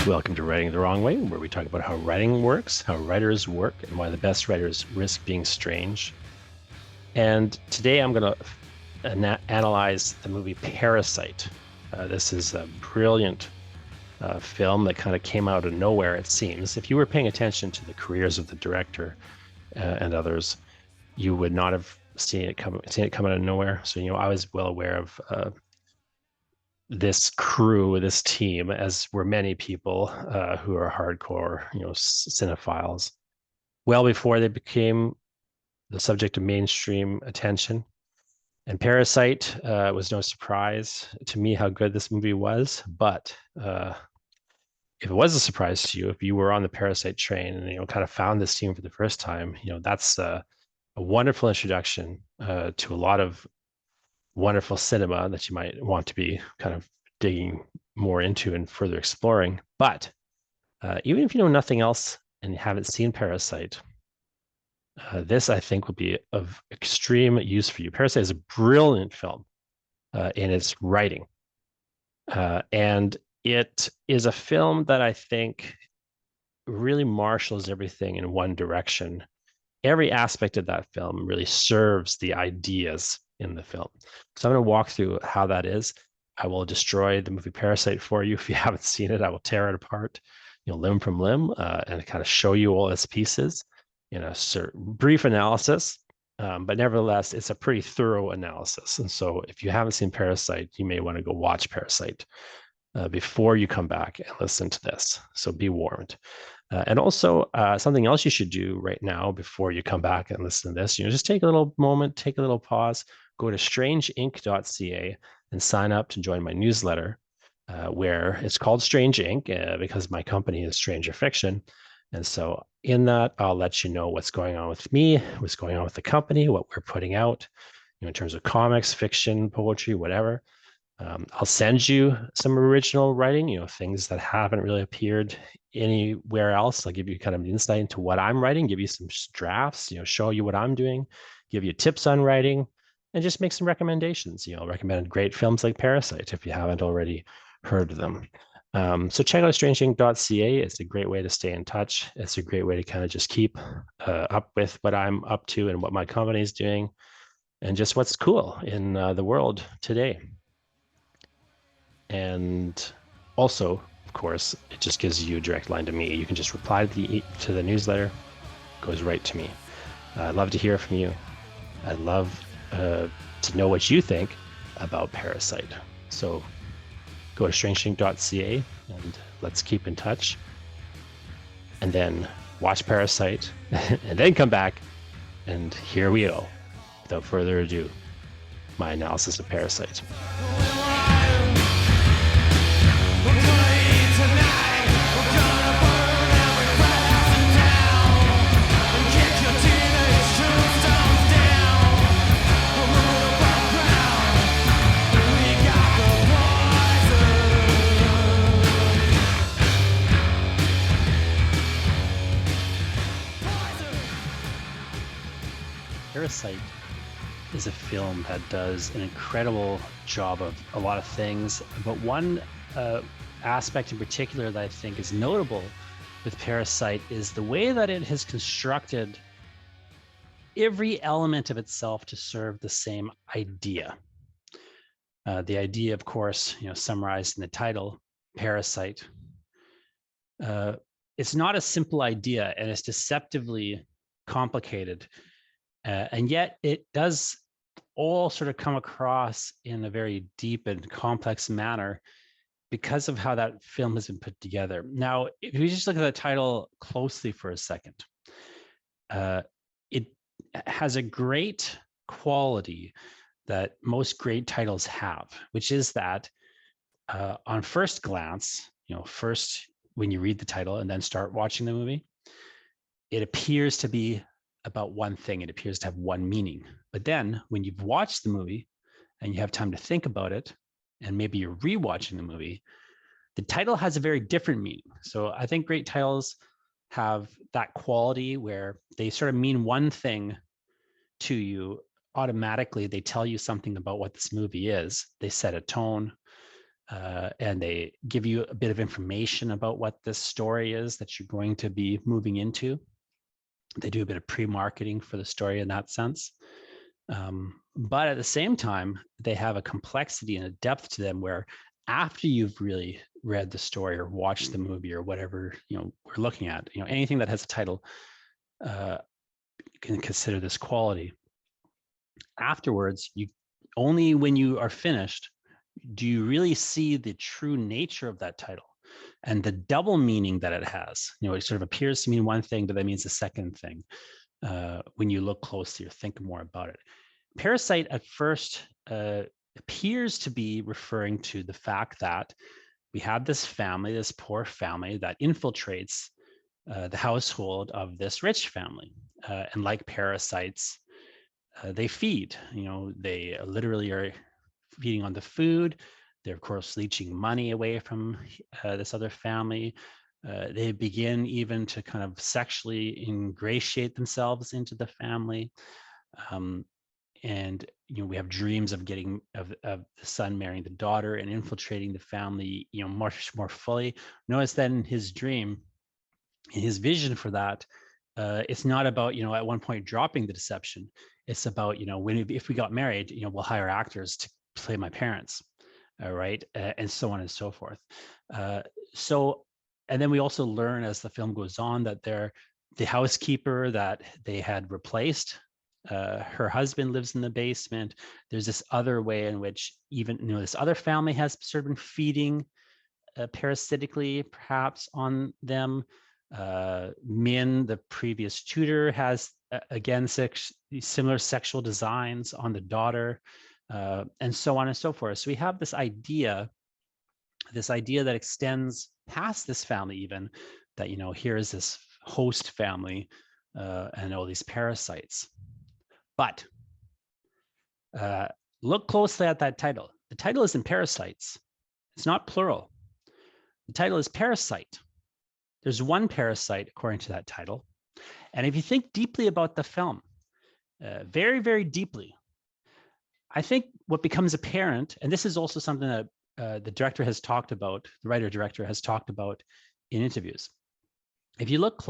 Welcome to Writing the Wrong Way, where we talk about how writing works, how writers work, and why the best writers risk being strange. And today I'm going to analyze the movie Parasite. This is a brilliant film that kind of came out of nowhere, it seems. If you were paying attention to the careers of the director and others, you would not have seen it come out of nowhere. So, I was well aware of this crew, this team, as were many people who are hardcore, cinephiles, well before they became the subject of mainstream attention. And Parasite was no surprise to me how good this movie was. But if it was a surprise to you, if you were on the Parasite train and kind of found this team for the first time, that's a wonderful introduction to a lot of wonderful cinema that you might want to be kind of digging more into and further exploring. But even if you know nothing else and you haven't seen Parasite, this I think will be of extreme use for you. Parasite is a brilliant film in its writing. And it is a film that I think really marshals everything in one direction. Every aspect of that film really serves the ideas in the film. So I'm going to walk through how that is. I will destroy the movie Parasite for you. If you haven't seen it, I will tear it apart, limb from limb, and kind of show you all its pieces in a brief analysis. But nevertheless, it's a pretty thorough analysis. And so if you haven't seen Parasite, you may want to go watch Parasite before you come back and listen to this. So be warned. And also something else you should do right now before you come back and listen to this, just take a little moment, take a little pause, go to strangeinc.ca and sign up to join my newsletter where it's called Strange Inc. Because my company is Stranger Fiction. And so in that, I'll let you know what's going on with me, what's going on with the company, what we're putting out, in terms of comics, fiction, poetry, whatever. I'll send you some original writing, things that haven't really appeared anywhere else. I'll give you kind of an insight into what I'm writing, give you some drafts, show you what I'm doing, give you tips on writing, and just make some recommendations. Recommend great films like Parasite if you haven't already heard of them. So check out strangeinc.ca. It's a great way to stay in touch. It's a great way to kind of just keep up with what I'm up to and what my company is doing and just what's cool in the world today. And also, of course, it just gives you a direct line to me. You can just reply to the newsletter. It goes right to me. I'd love to hear from you. I'd love to know what you think about Parasite. So go to strangeinc.ca and let's keep in touch. And then watch Parasite and then come back. And here we go. Without further ado, my analysis of Parasite. Parasite is a film that does an incredible job of a lot of things, but one aspect in particular that I think is notable with Parasite is the way that it has constructed every element of itself to serve the same idea. The idea, of course, summarized in the title, Parasite. It's not a simple idea, and it's deceptively complicated. And yet it does all sort of come across in a very deep and complex manner because of how that film has been put together. Now, if you just look at the title closely for a second, it has a great quality that most great titles have, which is that on first glance, first when you read the title and then start watching the movie, it appears to be about one thing. It appears to have one meaning. But then when you've watched the movie and you have time to think about it, and maybe you're rewatching the movie, the title has a very different meaning. So I think great titles have that quality where they sort of mean one thing to you automatically. They tell you something about what this movie is. They set a tone. and they give you a bit of information about what this story is that you're going to be moving into. They do a bit of pre-marketing for the story in that sense. But at the same time, they have a complexity and a depth to them where after you've really read the story or watched the movie or whatever, we're looking at, anything that has a title, you can consider this quality. Afterwards, only when you are finished, do you really see the true nature of that title and the double meaning that it has. It sort of appears to mean one thing, but that means a second thing when you look closely or think more about it. Parasite at first appears to be referring to the fact that we have this family, this poor family that infiltrates the household of this rich family. And like parasites, they feed, they literally are feeding on the food. They're, of course, leeching money away from this other family. They begin even to kind of sexually ingratiate themselves into the family. And we have dreams of getting of the son marrying the daughter and infiltrating the family, much more fully. Notice that in his dream, in his vision for that, it's not about at one point dropping the deception. It's about if we got married, we'll hire actors to play my parents, right, and so on and so forth. And then we also learn as the film goes on that the housekeeper that they had replaced, her husband lives in the basement. There's this other way in which even this other family has sort of been feeding parasitically perhaps on them. Min, the previous tutor, has again similar sexual designs on the daughter, and so on and so forth. So we have this idea that extends past this family, even that here is this host family and all these parasites. But look closely at that title. The title isn't parasites. It's not plural. The title is Parasite. There's one parasite according to that title. And if you think deeply about the film, very, very deeply, I think what becomes apparent, and this is also something that the director has talked about, the writer-director has talked about in interviews. If you look,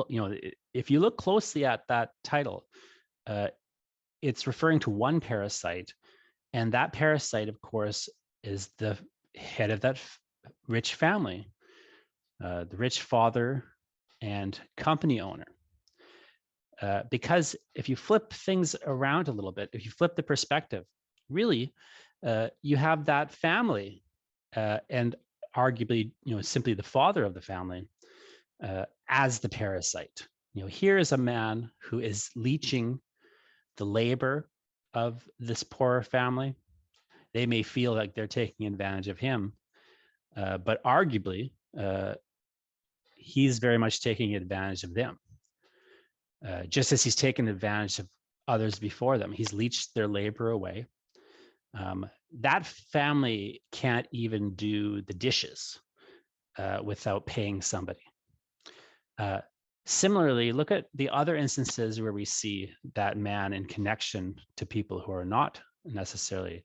if you look closely at that title, it's referring to one parasite, and that parasite, of course, is the head of that rich family, the rich father and company owner. Because if you flip things around a little bit, if you flip the perspective, really, you have that family and arguably, simply the father of the family as the parasite. Here is a man who is leeching the labor of this poorer family. They may feel like they're taking advantage of him, but arguably, he's very much taking advantage of them. Just as he's taken advantage of others before them. He's leached their labor away. That family can't even do the dishes without paying somebody. Similarly, look at the other instances where we see that man in connection to people who are not necessarily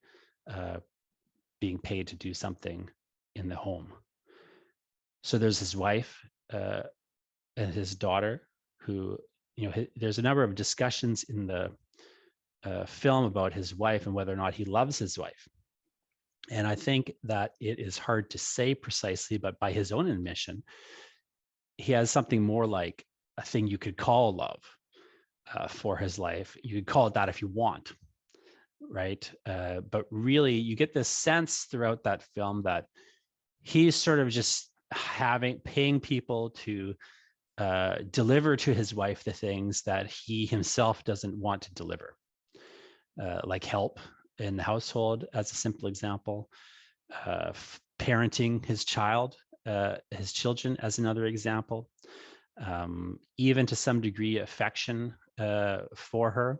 being paid to do something in the home. So there's his wife and his daughter who, there's a number of discussions in the film about his wife and whether or not he loves his wife. And I think that it is hard to say precisely, but by his own admission, he has something more like a thing you could call love for his life. You could call it that if you want, right? But really, you get this sense throughout that film that he's sort of just paying people to deliver to his wife the things that he himself doesn't want to deliver, like help in the household, as a simple example, parenting his children as another example, even to some degree affection for her.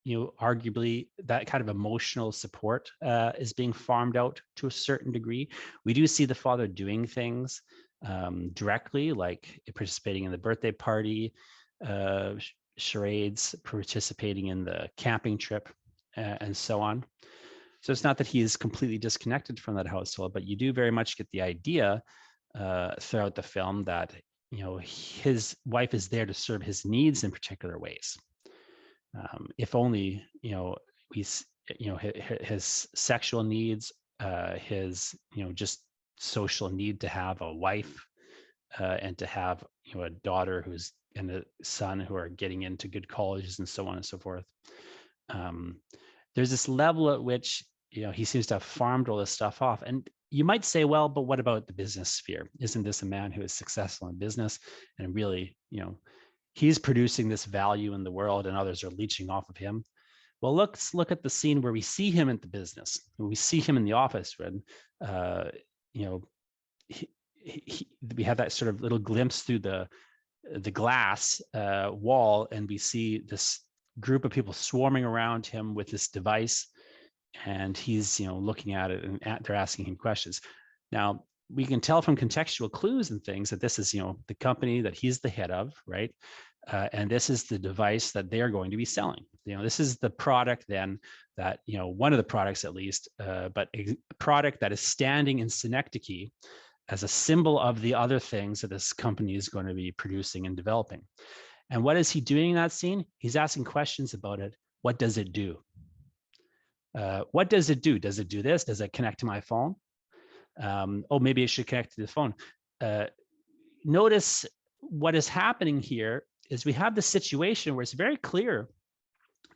Arguably that kind of emotional support is being farmed out to a certain degree. We do see the father doing things directly, like participating in the birthday party, charades, participating in the camping trip, and so on. So it's not that he is completely disconnected from that household, but you do very much get the idea throughout the film that his wife is there to serve his needs in particular ways. If only his sexual needs, his just social need to have a wife and to have a daughter and a son who are getting into good colleges and so on and so forth. There's this level at which he seems to have farmed all this stuff off. And you might say, well, but what about the business sphere? Isn't this a man who is successful in business and really, he's producing this value in the world and others are leeching off of him? Well, let's look at the scene where we see him at the business. We see him in the office when, we have that sort of little glimpse through the glass wall, and we see this group of people swarming around him with this device, and he's looking at it, and they're asking him questions. Now, we can tell from contextual clues and things that this is the company that he's the head of, right? And this is the device that they're going to be selling. This is the product then that one of the products at least, but a product that is standing in synecdoche as a symbol of the other things that this company is going to be producing and developing. And what is he doing in that scene? He's asking questions about it. What does it do? What does it do? Does it do this? Does it connect to my phone? Oh, maybe it should connect to the phone. Notice what is happening here is we have this situation where it's very clear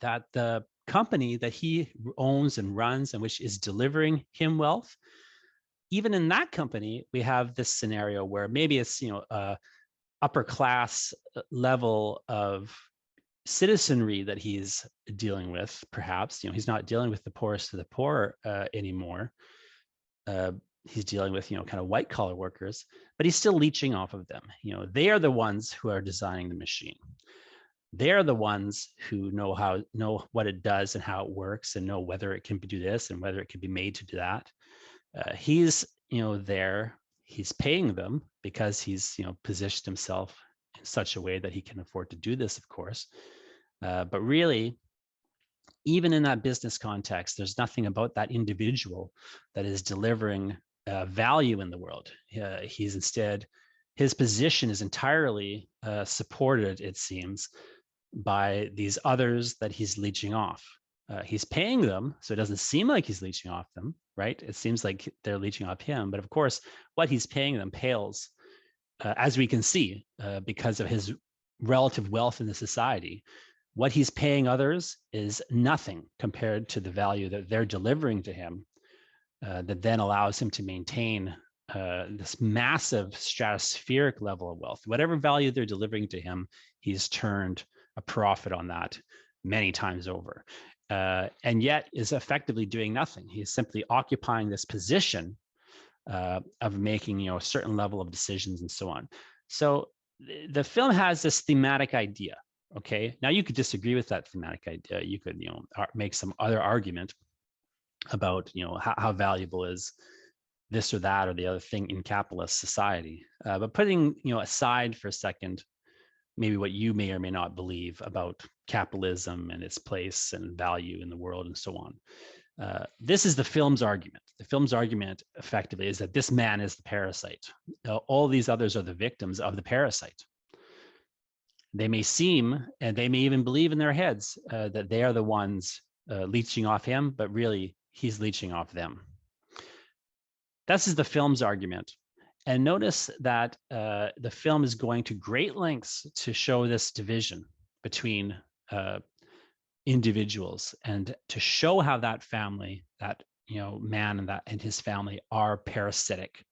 that the company that he owns and runs and which is delivering him wealth, even in that company, we have this scenario where maybe it's upper class level of citizenry that he's dealing with. Perhaps he's not dealing with the poorest of the poor anymore. He's dealing with kind of white collar workers, but he's still leeching off of them. They are the ones who are designing the machine. They are the ones who know what it does and how it works, and know whether it can do this and whether it can be made to do that. He's there. He's paying them because he's positioned himself in such a way that he can afford to do this, of course. But really, even in that business context, there's nothing about that individual that is delivering value in the world. He's instead, his position is entirely supported, it seems, by these others that he's leeching off. He's paying them, so it doesn't seem like he's leeching off them, right? It seems like they're leeching off him. But of course, what he's paying them pales, as we can see, because of his relative wealth in the society. What he's paying others is nothing compared to the value that they're delivering to him, that then allows him to maintain this massive stratospheric level of wealth. Whatever value they're delivering to him, he's turned a profit on that many times over. And yet is effectively doing nothing. He is simply occupying this position of making a certain level of decisions and so on. So the film has this thematic idea. Okay, now you could disagree with that thematic idea. You could make some other argument about how valuable is this or that or the other thing in capitalist society. But putting aside for a second maybe what you may or may not believe about capitalism and its place and value in the world and so on. This is the film's argument. The film's argument effectively is that this man is the parasite. All these others are the victims of the parasite. They may seem, and they may even believe in their heads, that they are the ones leeching off him, but really he's leeching off them. This is the film's argument. And notice that the film is going to great lengths to show this division between individuals and to show how that family, that man and his family are parasitically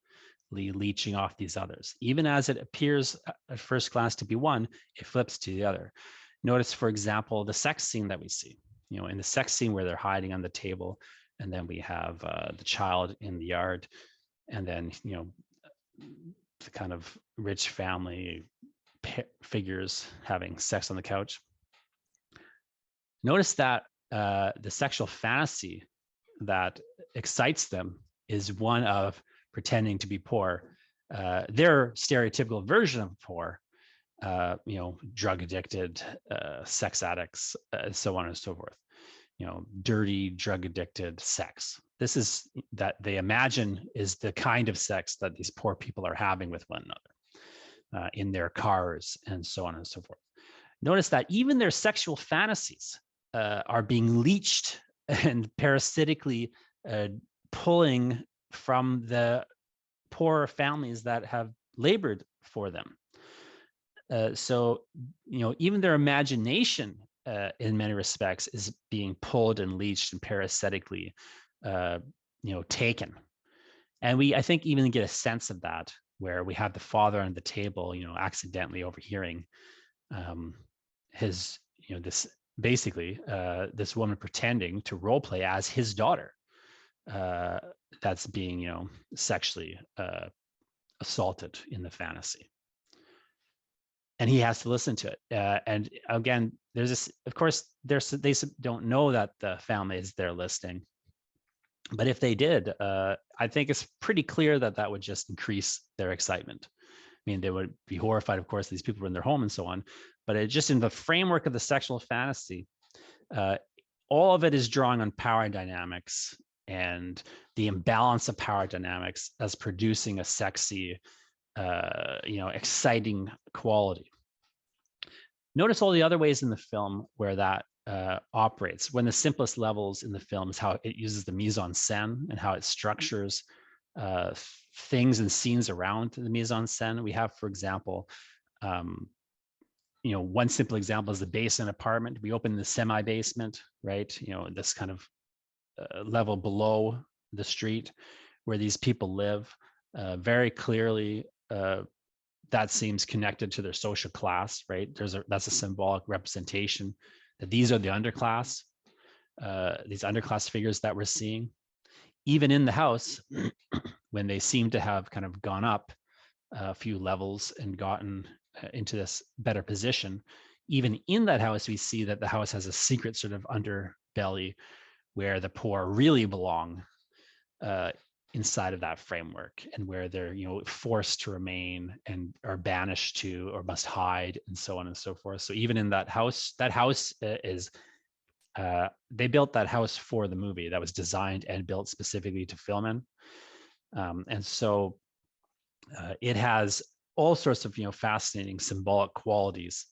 leeching off these others. Even as it appears at first glance to be one, it flips to the other. Notice, for example, the sex scene that we see. In the sex scene where they're hiding on the table, and then we have the child in the yard, and then the kind of rich family figures having sex on the couch. Notice that the sexual fantasy that excites them is one of pretending to be poor. Their stereotypical version of poor, drug addicted, sex addicts, so on and so forth. dirty, drug addicted sex. This is that they imagine is the kind of sex that these poor people are having with one another in their cars and so on and so forth. Notice that even their sexual fantasies are being leached and parasitically pulling from the poor families that have labored for them. So, even their imagination in many respects is being pulled and leached and parasitically, taken. And I think, even get a sense of that where we have the father on the table, accidentally overhearing his, this basically this woman pretending to role play as his daughter that's being, sexually assaulted in the fantasy. And he has to listen to it. And again, there's this, of course, they don't know that the family is there listening. But if they did, I think it's pretty clear that that would just increase their excitement. I mean, they would be horrified, of course, these people were in their home and so on. But it just in the framework of the sexual fantasy, all of it is drawing on power dynamics and the imbalance of power dynamics as producing a sexy, exciting quality. Notice all the other ways in the film where that operates. One of the simplest levels in the film is how it uses the mise-en-scène and how it structures things and scenes around the mise-en-scène. We have, for example, one simple example is the basement apartment. We open the semi-basement, right? This kind of level below the street where these people live. Very clearly, that seems connected to their social class, right? That's a symbolic representation that these are the underclass, these underclass figures that we're seeing. Even in the house, when they seem to have kind of gone up a few levels and gotten into this better position, even in that house, we see that the house has a secret sort of underbelly where the poor really belong inside of that framework, and where they're forced to remain and are banished to or must hide and so on and so forth. So even in that house is they built that house for the movie. That was designed and built specifically to film in, and so it has all sorts of fascinating symbolic qualities,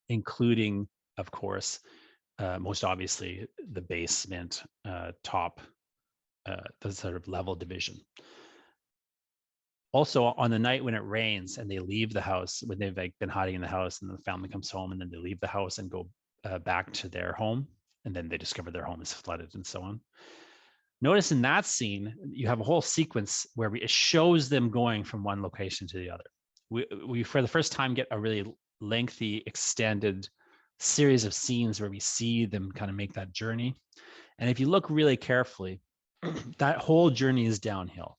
including, of course, most obviously the basement top, the sort of level division. Also, on the night when it rains and they leave the house, when they've been hiding in the house, and the family comes home, and then they leave the house and go back to their home, and then they discover their home is flooded and so on. Notice in that scene, you have a whole sequence where it shows them going from one location to the other. We for the first time get a really lengthy, extended series of scenes where we see them kind of make that journey. And if you look really carefully, that whole journey is downhill.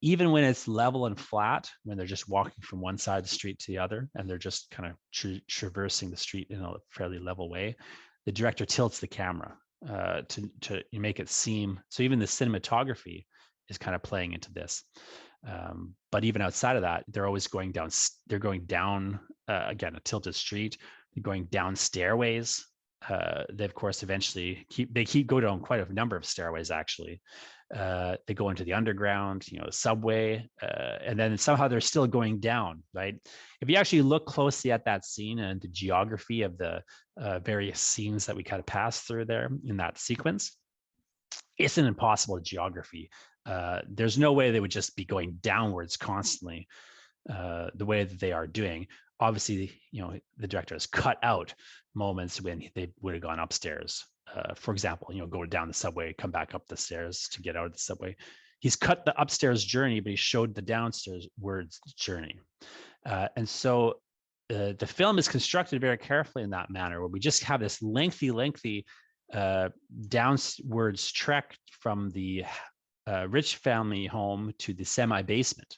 Even when it's level and flat, when they're just walking from one side of the street to the other, and they're just kind of traversing the street in a fairly level way, the director tilts the camera to make it seem, so even the cinematography is kind of playing into this. But even outside of that, they're always going down. They're going down again, a tilted street. They're going down stairways. They of course eventually go down quite a number of stairways actually. They go into the underground, subway, and then somehow they're still going down, right? If you actually look closely at that scene and the geography of the various scenes that we kind of pass through there in that sequence, it's an impossible geography. There's no way they would just be going downwards constantly the way that they are doing. Obviously, the director has cut out moments when they would have gone upstairs. For example, go down the subway, come back up the stairs to get out of the subway. He's cut the upstairs journey, but he showed the downstairs journey. And so the film is constructed very carefully in that manner, where we just have this lengthy downwards trek from the rich family home to the semi-basement,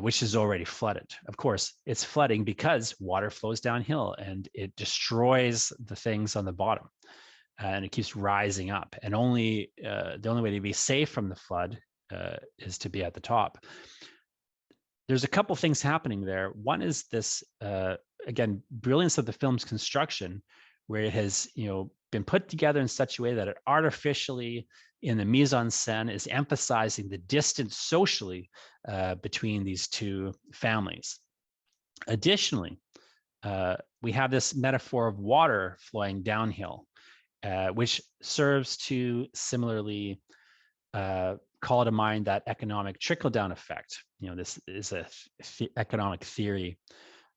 which is already flooded. Of course, it's flooding because water flows downhill and it destroys the things on the bottom, and it keeps rising up. And the only way to be safe from the flood is to be at the top. There's a couple things happening there. One is this, again, brilliance of the film's construction, where it has, been put together in such a way that it artificially, in the mise en scène, is emphasizing the distance socially between these two families. Additionally, we have this metaphor of water flowing downhill, which serves to similarly call to mind that economic trickle-down effect. This is a economic theory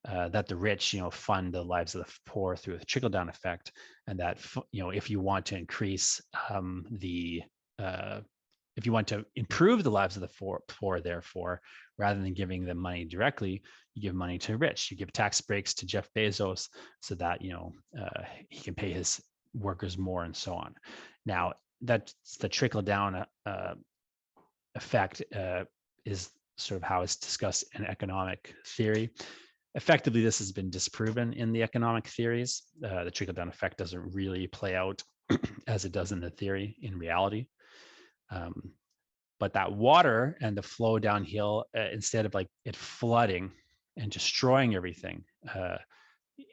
that the rich, fund the lives of the poor through a trickle-down effect, and that if you want to increase if you want to improve the lives of the poor, therefore, rather than giving them money directly, you give money to the rich. You give tax breaks to Jeff Bezos so that he can pay his workers more, and so on. Now, that's the trickle-down effect is sort of how it's discussed in economic theory. Effectively, this has been disproven in the economic theories. The trickle-down effect doesn't really play out as it does in the theory in reality. But that water and the flow downhill, instead of like it flooding and destroying everything,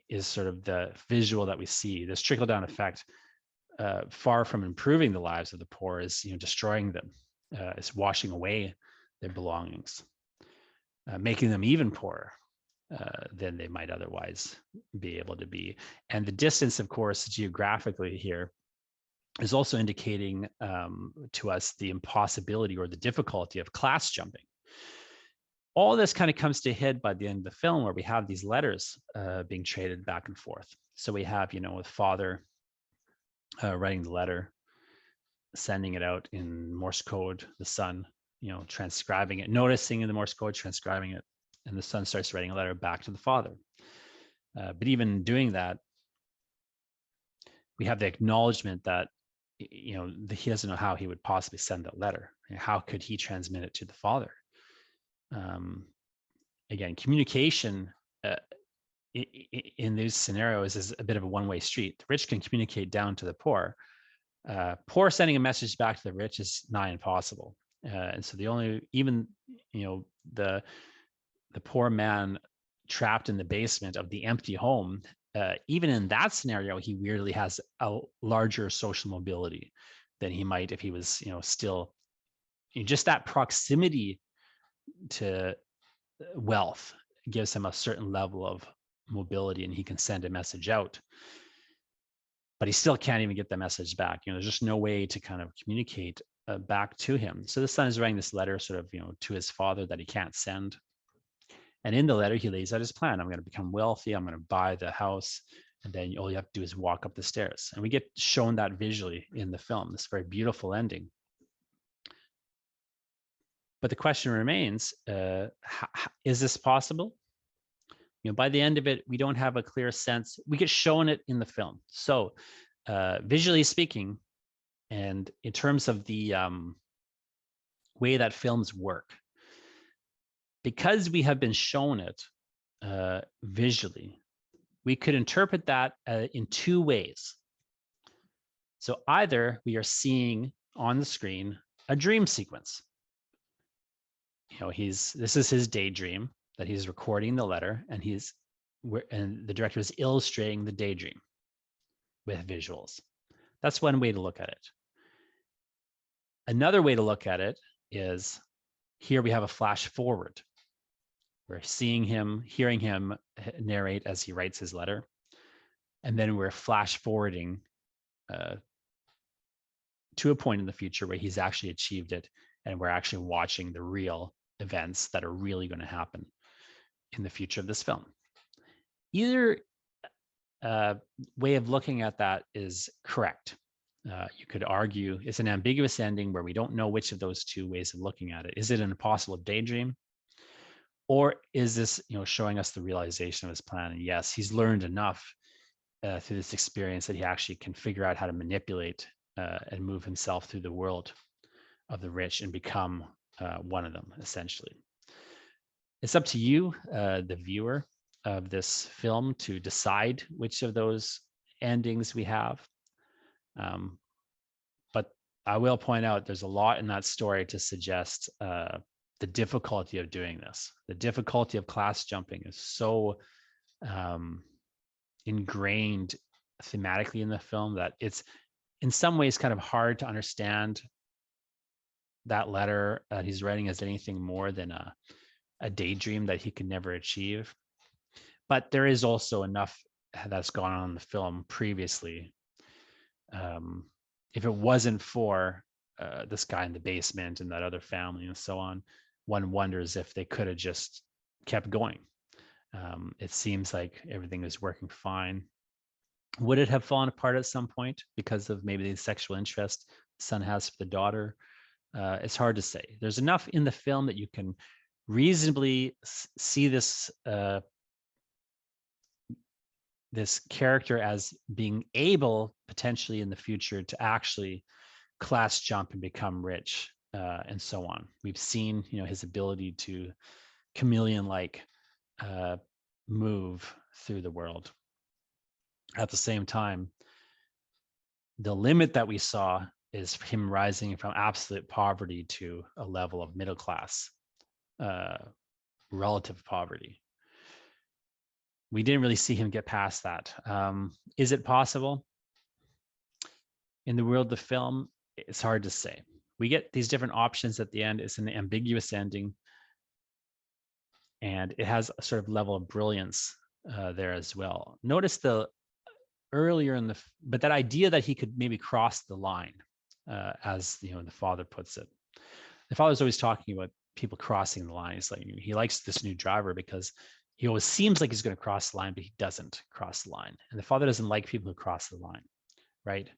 is sort of the visual that we see. This trickle-down effect, far from improving the lives of the poor, is destroying them. It's washing away their belongings, making them even poorer than they might otherwise be able to be. And the distance, of course, geographically here is also indicating to us the impossibility or the difficulty of class jumping. All this kind of comes to a head by the end of the film, where we have these letters being traded back and forth. So we have, the father writing the letter, sending it out in Morse code, the son, transcribing it, noticing in the Morse code, transcribing it, and the son starts writing a letter back to the father. But even doing that, we have the acknowledgement that he doesn't know how he would possibly send that letter. How could he transmit it to the father? Again, communication in these scenarios is a bit of a one-way street. The rich can communicate down to the poor. Poor sending a message back to the rich is nigh impossible. And so the poor man trapped in the basement of the empty home, even in that scenario, he weirdly has a larger social mobility than he might if he was, still, just that proximity to wealth gives him a certain level of mobility, and he can send a message out. But he still can't even get the message back. There's just no way to kind of communicate back to him. So the son is writing this letter sort of, to his father that he can't send. And in the letter, he lays out his plan. I'm going to become wealthy. I'm going to buy the house. And then all you have to do is walk up the stairs. And we get shown that visually in the film, this very beautiful ending. But the question remains, is this possible? By the end of it, we don't have a clear sense. We get shown it in the film. So visually speaking, and in terms of the way that films work, because we have been shown it visually, we could interpret that in two ways. So either we are seeing on the screen a dream sequence. This is his daydream that he's recording the letter, and the director is illustrating the daydream with visuals. That's one way to look at it. Another way to look at it is, here we have a flash forward. We're seeing him, hearing him narrate as he writes his letter. And then we're flash forwarding to a point in the future where he's actually achieved it, and we're actually watching the real events that are really going to happen in the future of this film. Either way of looking at that is correct. You could argue it's an ambiguous ending where we don't know which of those two ways of looking at it. Is it an impossible daydream? Or is this, showing us the realization of his plan? And yes, he's learned enough through this experience that he actually can figure out how to manipulate and move himself through the world of the rich and become one of them, essentially. It's up to you, the viewer of this film, to decide which of those endings we have. But I will point out there's a lot in that story to suggest the difficulty of doing this. The difficulty of class jumping is so ingrained thematically in the film that it's in some ways kind of hard to understand that letter he's writing as anything more than a daydream that he could never achieve. But there is also enough that's gone on in the film previously. If it wasn't for this guy in the basement and that other family and so on, one wonders if they could have just kept going. It seems like everything is working fine. Would it have fallen apart at some point because of maybe the sexual interest the son has for the daughter? It's hard to say. There's enough in the film that you can reasonably see this this character as being able potentially in the future to actually class jump and become rich, and so on. We've seen, his ability to chameleon-like move through the world. At the same time, the limit that we saw is him rising from absolute poverty to a level of middle class, relative poverty. We didn't really see him get past that. Is it possible? In the world of the film, it's hard to say. We get these different options at the end. It's an ambiguous ending, and it has a sort of level of brilliance there as well. Notice the earlier in the, but that idea that he could maybe cross the line, as the father puts it. The father's always talking about people crossing the line. He's like, he likes this new driver because he always seems like he's going to cross the line, but he doesn't cross the line. And the father doesn't like people who cross the line, right?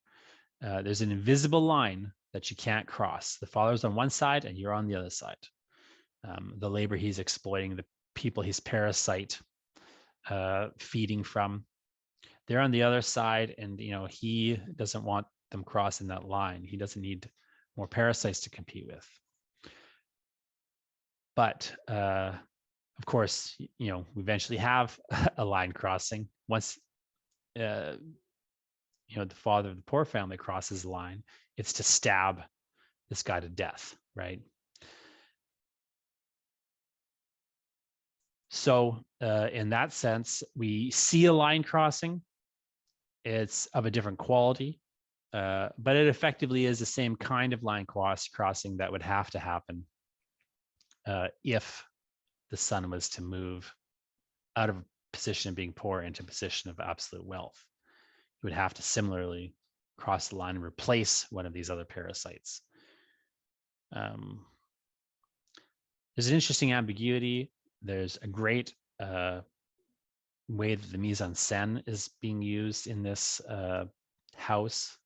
There's an invisible line that you can't cross. The father's on one side and you're on the other side. The labor he's exploiting, the people he's parasite feeding from, they're on the other side, and he doesn't want them crossing that line. He doesn't need more parasites to compete with. But of course, we eventually have a line crossing. Once the father of the poor family crosses the line, it's to stab this guy to death, right? So in that sense, we see a line crossing. It's of a different quality, but it effectively is the same kind of line crossing that would have to happen if the son was to move out of a position of being poor into a position of absolute wealth. He would have to similarly cross the line and replace one of these other parasites. There's an interesting ambiguity. There's a great way that the mise en scène is being used in this house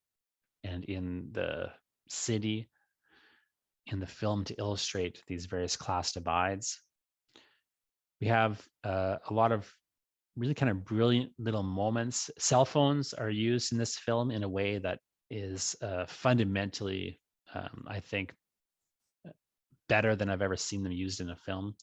and in the city in the film to illustrate these various class divides. We have a lot of really kind of brilliant little moments. Cell phones are used in this film in a way that is fundamentally, I think, better than I've ever seen them used in a film.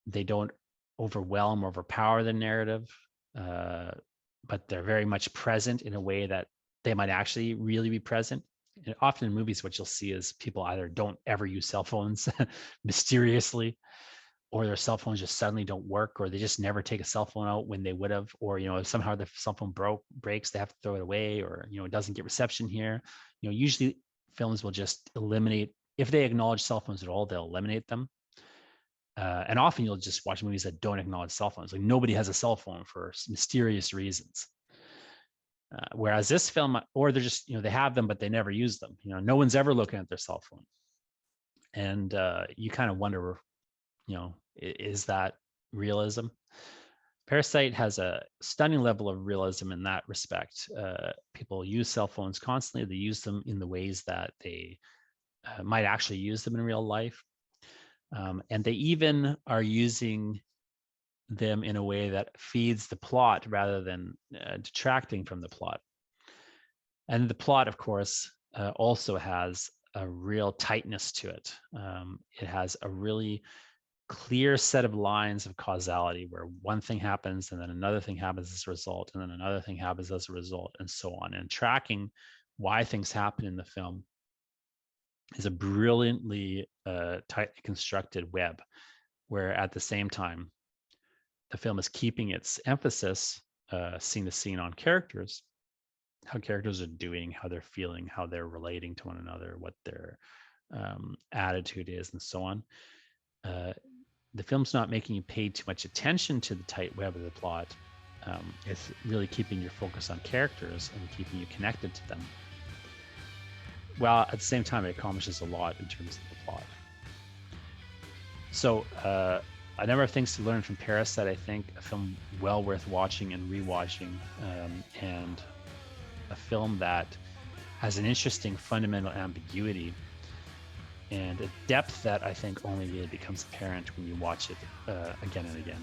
They don't overwhelm or overpower the narrative, but they're very much present in a way that they might actually really be present. And often in movies, what you'll see is people either don't ever use cell phones mysteriously, or their cell phones just suddenly don't work, or they just never take a cell phone out when they would have, or if somehow the cell phone breaks, they have to throw it away, or it doesn't get reception here. Usually films will just eliminate, if they acknowledge cell phones at all, they'll eliminate them. And often you'll just watch movies that don't acknowledge cell phones. Like nobody has a cell phone for mysterious reasons. Whereas this film, or they're just, they have them, but they never use them. No one's ever looking at their cell phone. And you kind of wonder, is that realism? Parasite has a stunning level of realism in that respect. People use cell phones constantly. They use them in the ways that they might actually use them in real life. And they even are using them in a way that feeds the plot rather than detracting from the plot. And the plot, of course, also has a real tightness to it. It has a really clear set of lines of causality where one thing happens and then another thing happens as a result, and then another thing happens as a result, and so on. And tracking why things happen in the film is a brilliantly tightly constructed web, where at the same time, the film is keeping its emphasis scene to scene on characters, how characters are doing, how they're feeling, how they're relating to one another, what their attitude is, and so on. The film's not making you pay too much attention to the tight web of the plot. It's really keeping your focus on characters and keeping you connected to them. While at the same time, it accomplishes a lot in terms of the plot. So a number of things to learn from Parasite. I think a film well worth watching and rewatching, and a film that has an interesting fundamental ambiguity and a depth that I think only really becomes apparent when you watch it again and again.